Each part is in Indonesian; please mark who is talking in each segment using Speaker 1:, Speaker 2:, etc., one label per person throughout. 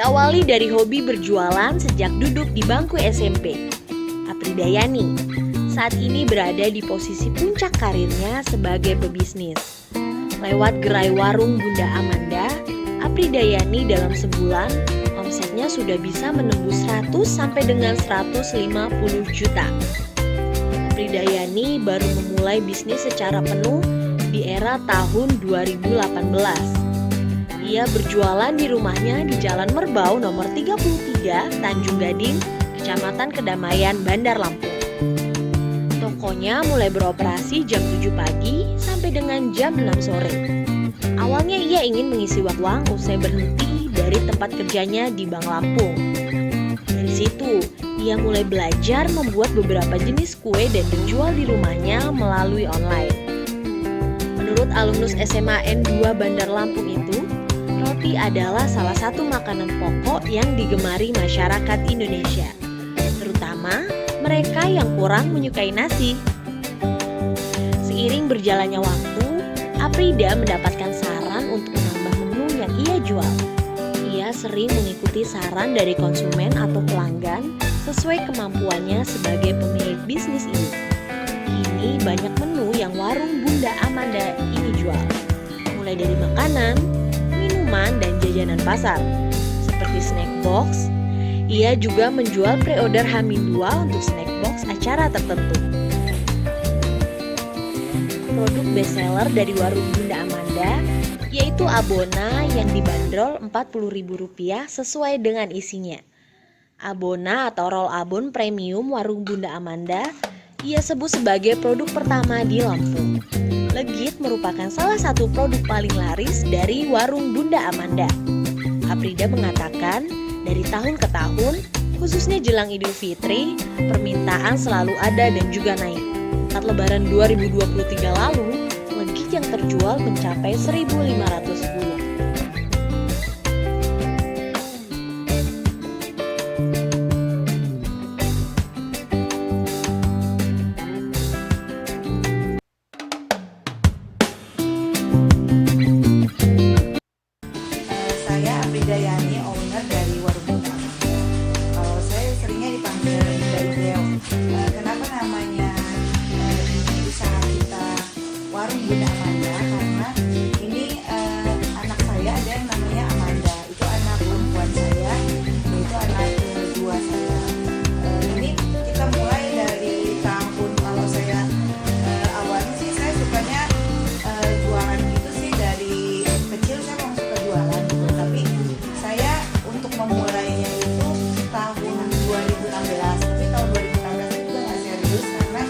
Speaker 1: Diawali dari hobi berjualan sejak duduk di bangku SMP, Apridayani saat ini berada di posisi puncak karirnya sebagai pebisnis. Lewat gerai warung Bunda Amanda, Apridayani dalam sebulan omsetnya sudah bisa menembus 100 sampai dengan 150 juta. Apridayani baru memulai bisnis secara penuh di era tahun 2018. Ia berjualan di rumahnya di Jalan Merbau nomor 33, Tanjung Gading, Kecamatan Kedamaian, Bandar Lampung. Tokonya mulai beroperasi jam 7 pagi sampai dengan jam 6 sore. Awalnya ia ingin mengisi waktu luang usai berhenti dari tempat kerjanya di Bank Lampung. Dari situ, ia mulai belajar membuat beberapa jenis kue dan dijual di rumahnya melalui online. Menurut alumnus SMA N2 Bandar Lampung itu, roti adalah salah satu makanan pokok yang digemari masyarakat Indonesia, terutama mereka yang kurang menyukai nasi. Seiring berjalannya waktu, Aprida mendapatkan saran untuk menambah menu yang ia jual. Ia sering mengikuti saran dari konsumen atau pelanggan sesuai kemampuannya sebagai pemilik bisnis ini. Kini banyak menu yang warung Bunda Amanda ini jual, mulai dari makanan, minuman, dan jajanan pasar, seperti snack box. Ia juga menjual pre-order H-2 untuk snack box acara tertentu. Produk bestseller dari warung Bunda Amanda yaitu abona yang dibanderol Rp40.000 sesuai dengan isinya. Abona atau roll abon premium warung Bunda Amanda ia sebut sebagai produk pertama di Lampung. Legit merupakan salah satu produk paling laris dari warung Bunda Amanda. Aprida mengatakan, dari tahun ke tahun, khususnya jelang Idul Fitri, permintaan selalu ada dan juga naik. Saat Lebaran 2023 lalu, legit yang terjual mencapai 1.500 buah.
Speaker 2: Saya Apridayani, owner dari warung Bunda Amanda. Kalau saya seringnya dipanggil Mbak Ideo. Kenapa namanya usaha kita warung Bunda Amanda? Karena ini anak saya ada yang namanya Amanda. Itu anak perempuan saya, yaitu anak kedua saya. Ini kita mulai dari tahun, kalau saya awalnya sih saya sukanya jualan gitu sih, dari kecil saya memang suka jualan gitu. Tapi saya untuk memulainya itu tahun 2016. Tapi tahun 2016 itu nggak serius karena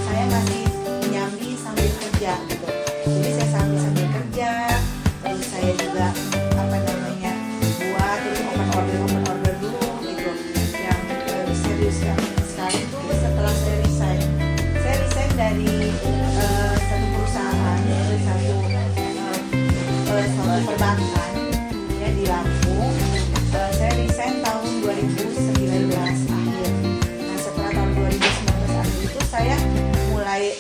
Speaker 2: saya masih nyambi sambil kerja gitu. Jadi saya sambil kerja, terus saya juga buat terus open order dulu gitu. Yang serius ya. Sekali itu setelah saya resign dari satu perusahaan, dari satu perbankan ya di Lampung. Saya resign tahun 2019 akhir. Nah, setelah tahun 2019 akhir itu saya mulai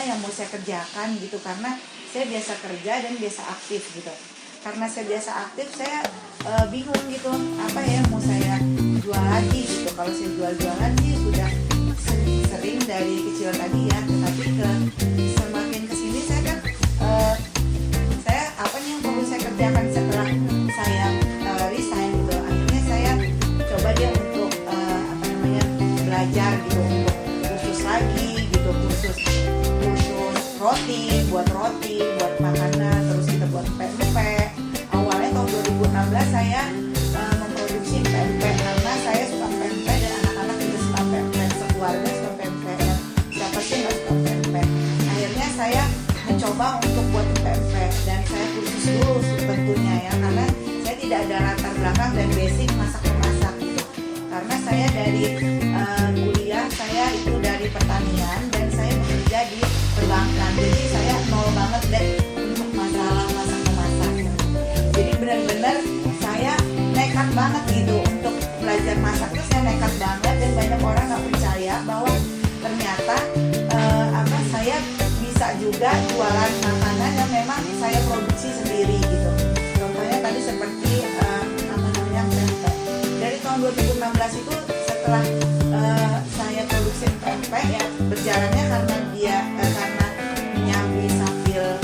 Speaker 2: yang mau saya kerjakan gitu, karena saya biasa kerja dan biasa aktif gitu. Karena saya biasa aktif, saya bingung gitu apa ya mau saya jual lagi gitu. Kalau saya jualan sih sudah sering dari kecil tadi ya, tetapi semakin kesini saya kan saya apa nih yang perlu saya kerjakan setelah saya resign gitu. Akhirnya saya coba dia untuk belajar gitu, untuk kursus lagi gitu, kursus buat roti, buat makanan, terus kita buat pempek. Awalnya tahun 2016 saya memproduksi pempek karena saya suka pempek dan anak-anak juga suka pempek, sekeluarga suka pempek, dan siapa sih nggak suka pempek. Akhirnya saya mencoba untuk buat pempek dan saya kursus dulu tentunya ya, karena saya tidak ada latar belakang dan basic masak-memasak gitu. Karena saya dari kuliah saya itu dari pertanian dan saya bekerja di perbankan, jadi saya nol banget deh untuk masalah masak-memasak. Jadi benar-benar saya nekat banget gitu untuk belajar masak, tuh saya nekat banget, dan banyak orang nggak percaya bahwa ternyata saya bisa juga jualan makanan yang memang saya produksi sendiri gitu. Contohnya tadi seperti itu setelah saya produksi pempek ya, berjalannya karena karena nyambi sambil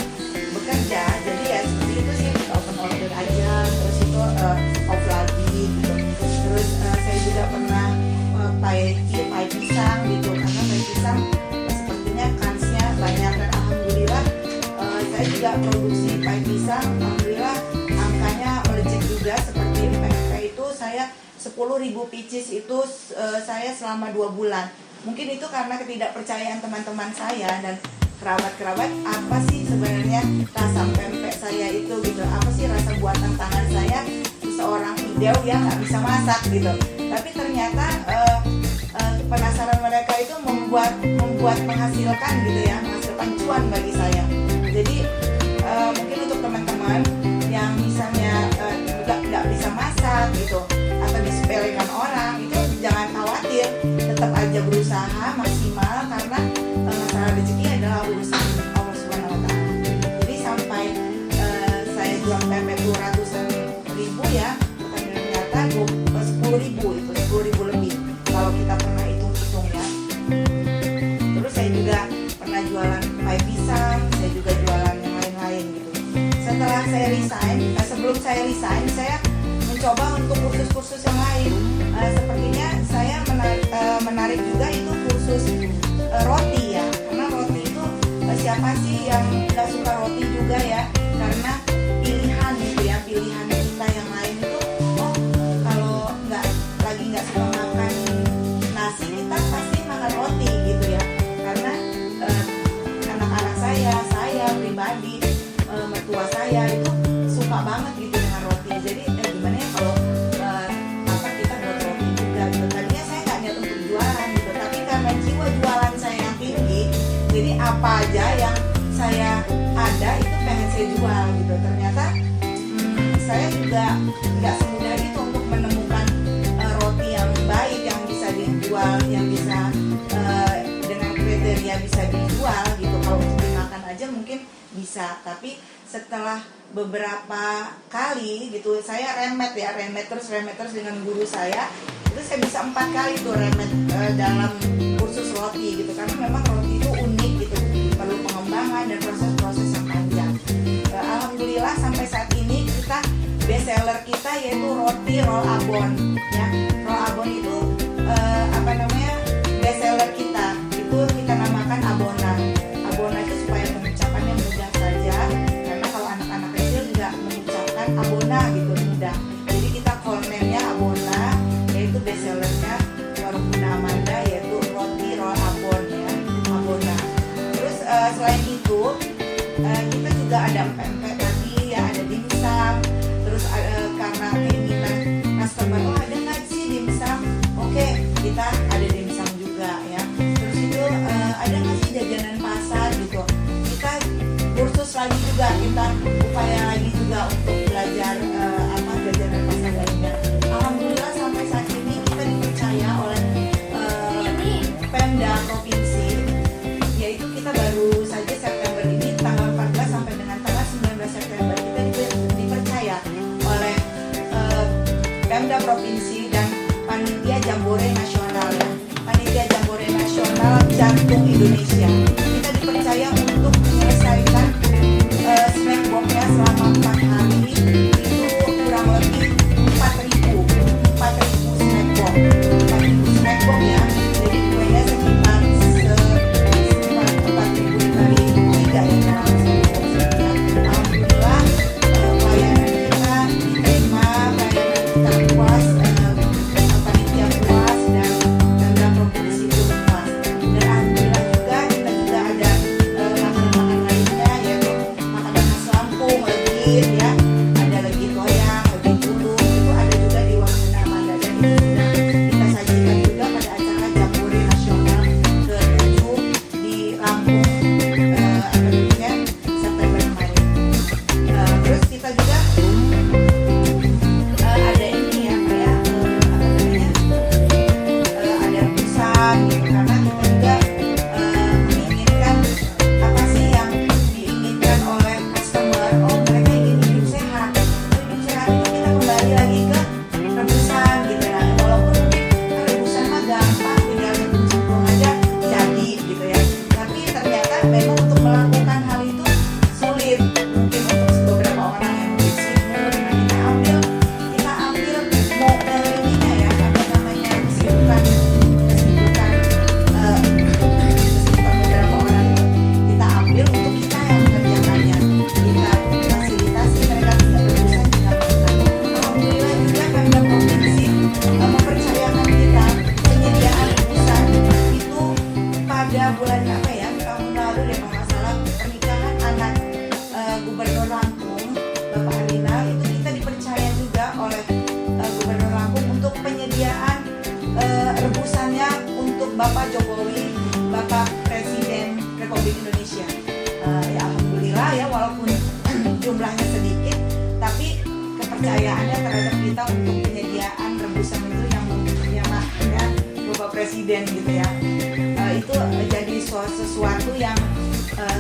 Speaker 2: bekerja, jadi ya seperti itu sih, open order aja, terus itu off lagi gitu. Terus saya juga pernah pai pisang gitu, karena pai pisang sepertinya kansnya banyak, dan alhamdulillah saya juga produksi pai pisang, alhamdulillah angkanya melejit juga. Seperti pempek itu saya 10.000 pieces itu saya selama 2 bulan. Mungkin itu karena ketidakpercayaan teman-teman saya dan kerabat-kerabat, apa sih sebenarnya rasa pempek saya itu gitu, apa sih rasa buatan tangan saya, seorang ideo yang nggak bisa masak gitu. Tapi ternyata penasaran mereka itu membuat menghasilkan gitu ya, menghasilkan cuan bagi saya. Jadi mungkin untuk teman-teman yang misalnya nggak bisa masak gitu, atau disepelekan orang, itu jangan khawatir, tetap aja berusaha maksimal, karena masalah rezeki adalah urusan Allah Subhanahu wa Ta'ala. Jadi sampai saya jual pempek 200-an ribu ya, ternyata 10.000 itu 10.000 lebih kalau kita pernah hitung-hitung ya. Terus saya juga pernah jualan pai pisang, saya juga jualan yang lain-lain gitu. Setelah saya resign, sebelum saya resign, saya mencoba untuk kursus-kursus yang lain. Sepertinya saya menarik juga itu kursus roti ya, karena roti itu siapa sih yang nggak suka roti juga ya, karena pilihan gitu ya, pilihan kita yang lain itu, oh kalau nggak suka makan nasi, kita pasti makan roti gitu ya. Karena anak-anak saya pribadi, mertua saya itu suka banget gitu dengan roti. Jadi gimana ya kalau kita buat roti juga gitu. Tadinya saya nggak niat untuk jualan gitu, tapi karena jiwa jualan saya yang tinggi, jadi apa aja yang saya ada itu pengen saya jual gitu. Ternyata saya juga nggak semudah itu untuk menemukan roti yang baik, yang bisa dijual, yang bisa dengan kriteria bisa dijual gitu. Kalau untuk dimakan aja mungkin bisa, tapi setelah beberapa kali gitu saya remet terus dengan guru saya, itu saya bisa 4 kali tuh remet dalam kursus roti gitu, karena memang roti itu unik gitu, perlu pengembangan dan proses-proses yang panjang. Alhamdulillah sampai saat ini kita best seller kita yaitu roti roll abon ya. Roll abon itu best seller kita itu kita namakan abona. Abona itu supaya pengucapannya mudah saja, karena kalau anak-anak kecil juga mengucapkan abona gitu mudah. Jadi kita call name-nya abona, yaitu best sellernya warung Bunda Amanda, yaitu roti roll abon ya, abona. Terus selain itu kita juga ada pempek tadi ya, ada dimsum. Terus karena keinginan customer, oh ada nggak sih dimsum? Oke, kita ada dimsum juga ya. Terus itu ada nggak sih jajanan pasar gitu? Kita kursus lagi juga, kita upaya lagi juga untuk belajar jajanan pasar lainnya. Alhamdulillah sampai saat ini kita dipercaya oleh Pemda Provinsi, yaitu kita baru saja September ini tanggal 14 sampai dengan tanggal 19 September kita dipercaya oleh Pemda Provinsi dan Panitia Jambore Nasional ya, Panitia Jambore Nasional Jantung Indonesia. Kita dipercaya untuk menyelesaikan snack box melakukan hal itu sulit mungkin untuk beberapa orang yang berisik mulut. Nah, kita ambil mau ininya ya, apa namanya, kesibukan beberapa orang itu kita ambil untuk kita yang mengerjakannya. Kita fasilitasi mereka tidak berurusan dengan kita. Alhamdulillah juga Pemda Provinsi mempercayakan kita penyediaan rebusan itu pada bulan apa ya, tahun lalu deh kalau nggak salah, pernikahan anak Gubernur Lampung, Bapak Rinal, itu kita dipercaya juga oleh Gubernur Lampung untuk penyediaan rebusannya untuk Bapak Jokowi, Bapak Presiden Republik Indonesia. Ya alhamdulillah ya, walaupun jumlahnya sedikit, tapi kepercayaannya terhadap kita untuk penyediaan rebusan itu yang makanya Bapak Presiden gitu ya. Itu jadi sesuatu yang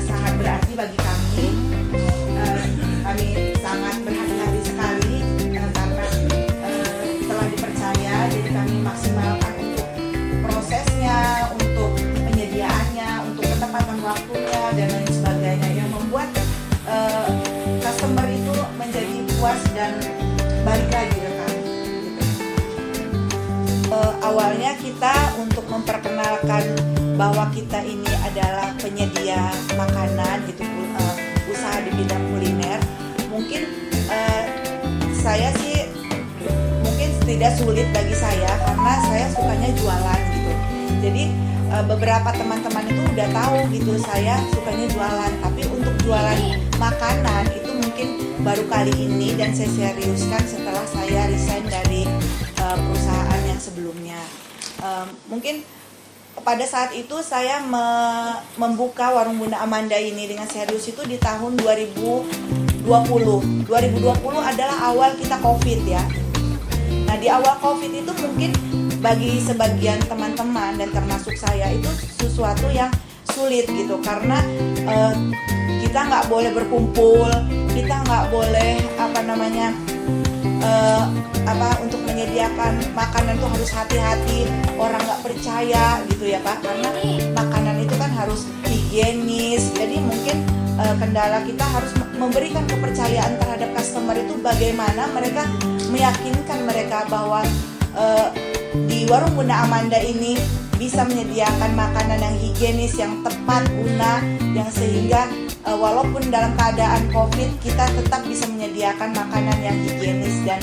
Speaker 2: sangat berarti bagi kami. Kami sangat berhati-hati sekali karena telah dipercaya, jadi kami maksimalkan untuk prosesnya, untuk penyediaannya, untuk ketepatan waktunya dan lain sebagainya, yang membuat customer itu menjadi puas dan balik lagi ke kami. Awalnya kita untuk memperkenalkan bahwa kita ini adalah penyedia makanan gitu, usaha di bidang kuliner. Mungkin saya sih mungkin tidak sulit bagi saya karena saya sukanya jualan gitu. Jadi beberapa teman-teman itu udah tahu gitu saya sukanya jualan, tapi untuk jualan makanan itu mungkin baru kali ini dan saya seriuskan setelah saya resign dari perusahaan yang sebelumnya. Mungkin pada saat itu saya membuka warung Bunda Amanda ini dengan serius itu di tahun 2020. 2020 adalah awal kita COVID ya. Nah, di awal COVID itu mungkin bagi sebagian teman-teman dan termasuk saya itu sesuatu yang sulit gitu, karena kita nggak boleh berkumpul, kita nggak boleh untuk menyediakan makanan tuh harus hati-hati, orang nggak percaya gitu ya Pak, karena makanan itu kan harus higienis. Jadi mungkin kendala kita harus memberikan kepercayaan terhadap customer itu, bagaimana mereka meyakinkan mereka bahwa di warung Bunda Amanda ini bisa menyediakan makanan yang higienis, yang tepat guna, yang sehingga walaupun dalam keadaan COVID kita tetap bisa menyediakan makanan yang higienis dan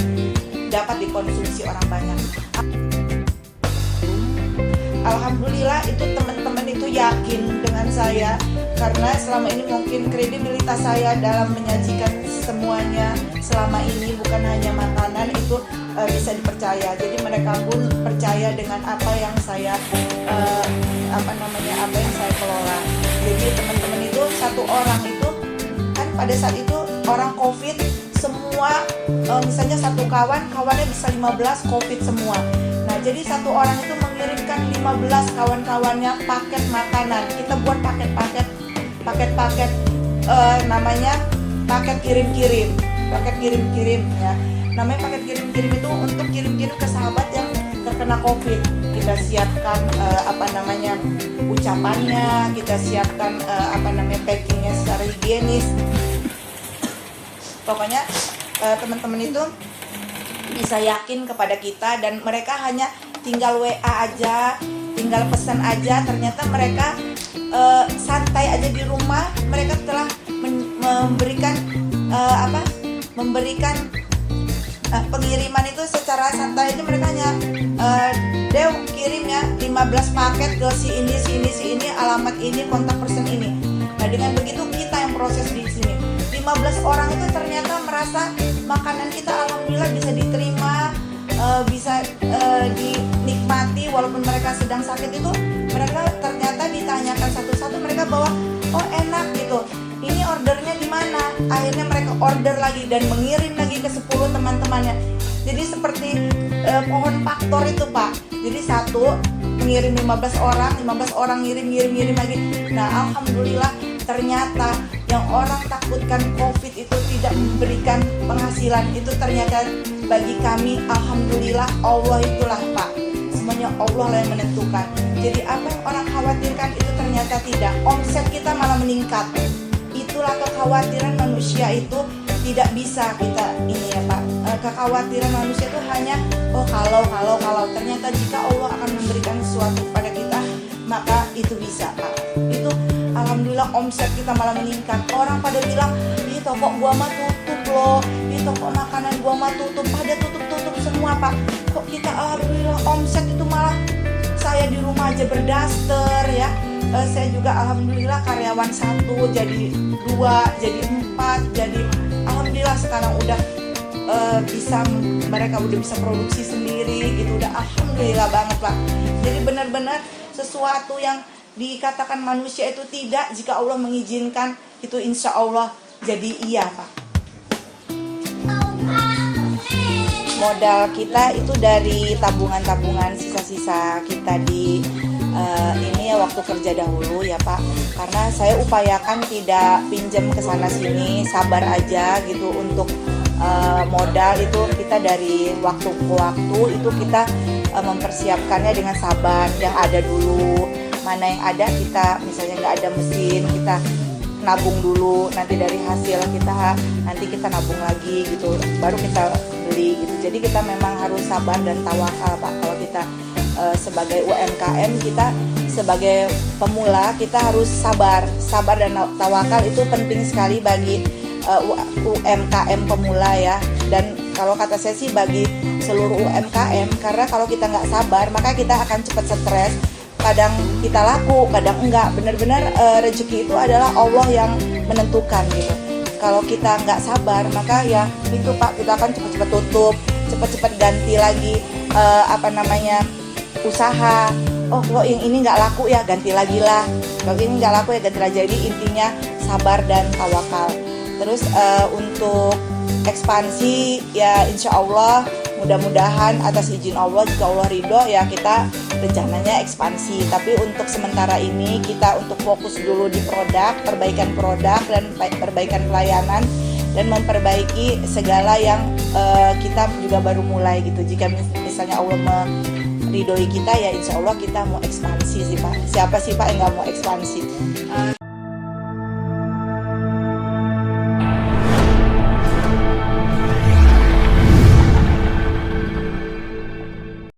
Speaker 2: dapat dikonsumsi orang banyak. Alhamdulillah itu teman-teman itu yakin dengan saya, karena selama ini mungkin kredibilitas saya dalam menyajikan semuanya selama ini bukan hanya makanan itu bisa dipercaya. Jadi mereka pun percaya dengan apa yang saya apa yang saya kelola. Jadi teman-teman itu satu orang itu kan pada saat itu orang COVID semua, misalnya satu kawannya bisa 15 COVID semua. Nah, jadi satu orang itu mengirimkan 15 kawan-kawannya paket makanan. Kita buat paket-paket namanya paket kirim-kirim ya. Namanya paket kirim-kirim itu untuk kirim-kirim ke sahabat yang terkena COVID. Kita siapkan ucapannya, kita siapkan packingnya secara higienis. Pokoknya teman-teman itu bisa yakin kepada kita, dan mereka hanya tinggal WA aja, tinggal pesan aja. Ternyata mereka santai aja di rumah, mereka telah memberikan pengiriman itu secara santai aja. Mereka hanya Dew kirim ya 15 paket ke si ini, alamat ini, kontak person ini. Nah, dengan begitu kita yang proses di sini. 15 orang itu ternyata merasa makanan kita alhamdulillah bisa diterima, bisa dinikmati walaupun mereka sedang sakit. Itu mereka ternyata ditanyakan satu-satu, mereka bawa, oh enak gitu, ini ordernya di mana. Akhirnya mereka order lagi dan mengirim lagi ke 10 teman-temannya. Jadi seperti pohon faktor itu Pak. Jadi satu mengirim 15 orang ngirim lagi. Nah, alhamdulillah ternyata yang orang takutkan COVID itu tidak memberikan penghasilan, itu ternyata bagi kami alhamdulillah Allah itulah Pak. semuanya Allah lah yang menentukan. Jadi apa yang orang khawatirkan itu ternyata tidak, omset kita malah meningkat. Itulah kekhawatiran manusia itu tidak bisa kita ini ya Pak. Kekhawatiran manusia itu hanya kalau ternyata jika Allah akan memberikan sesuatu kepada kita, maka itu bisa Pak. Itu alhamdulillah omset kita malah meningkat. Orang pada bilang, di toko gua mah tutup loh, di toko makanan gua mah tutup, pada tutup semua Pak. Kok kita alhamdulillah omset itu malah, saya di rumah aja berdaster ya. Saya juga alhamdulillah karyawan 1 jadi 2 jadi 4 jadi alhamdulillah sekarang udah mereka udah bisa produksi sendiri gitu, udah alhamdulillah banget Pak. Jadi benar-benar sesuatu yang dikatakan manusia itu tidak, jika Allah mengizinkan itu insya Allah jadi iya Pak. Modal kita itu dari tabungan-tabungan sisa-sisa kita di ini ya waktu kerja dahulu ya Pak. Karena saya upayakan tidak pinjam ke sana sini, sabar aja gitu untuk modal itu kita dari waktu ke waktu itu kita mempersiapkannya dengan sabar. Yang ada dulu, mana yang ada kita misalnya nggak ada mesin, kita nabung dulu, nanti dari hasil nanti kita nabung lagi gitu, baru kita beli gitu. Jadi kita memang harus sabar dan tawakal Pak. Kalau kita sebagai UMKM, kita sebagai pemula kita harus sabar dan tawakal, itu penting sekali bagi UMKM pemula ya. Dan kalau kata saya sih bagi seluruh UMKM, karena kalau kita nggak sabar maka kita akan cepat stres. Kadang kita laku, kadang enggak. Benar-benar rezeki itu adalah Allah yang menentukan gitu. Kalau kita nggak sabar maka ya itu Pak, kita akan cepat-cepat tutup, cepat-cepat ganti lagi usaha. Oh kok yang ini nggak laku ya ganti lagi lah, kalau ini nggak laku ya ganti lagi. Jadi intinya sabar dan tawakal. Terus untuk ekspansi ya insya Allah mudah-mudahan atas izin Allah, jika Allah ridho ya kita rencananya ekspansi. Tapi untuk sementara ini kita untuk fokus dulu di perbaikan produk dan perbaikan pelayanan, dan memperbaiki segala yang kita juga baru mulai gitu. Jika misalnya Allah meridhoi kita ya insya Allah kita mau ekspansi sih Pak. Siapa sih Pak yang nggak mau ekspansi?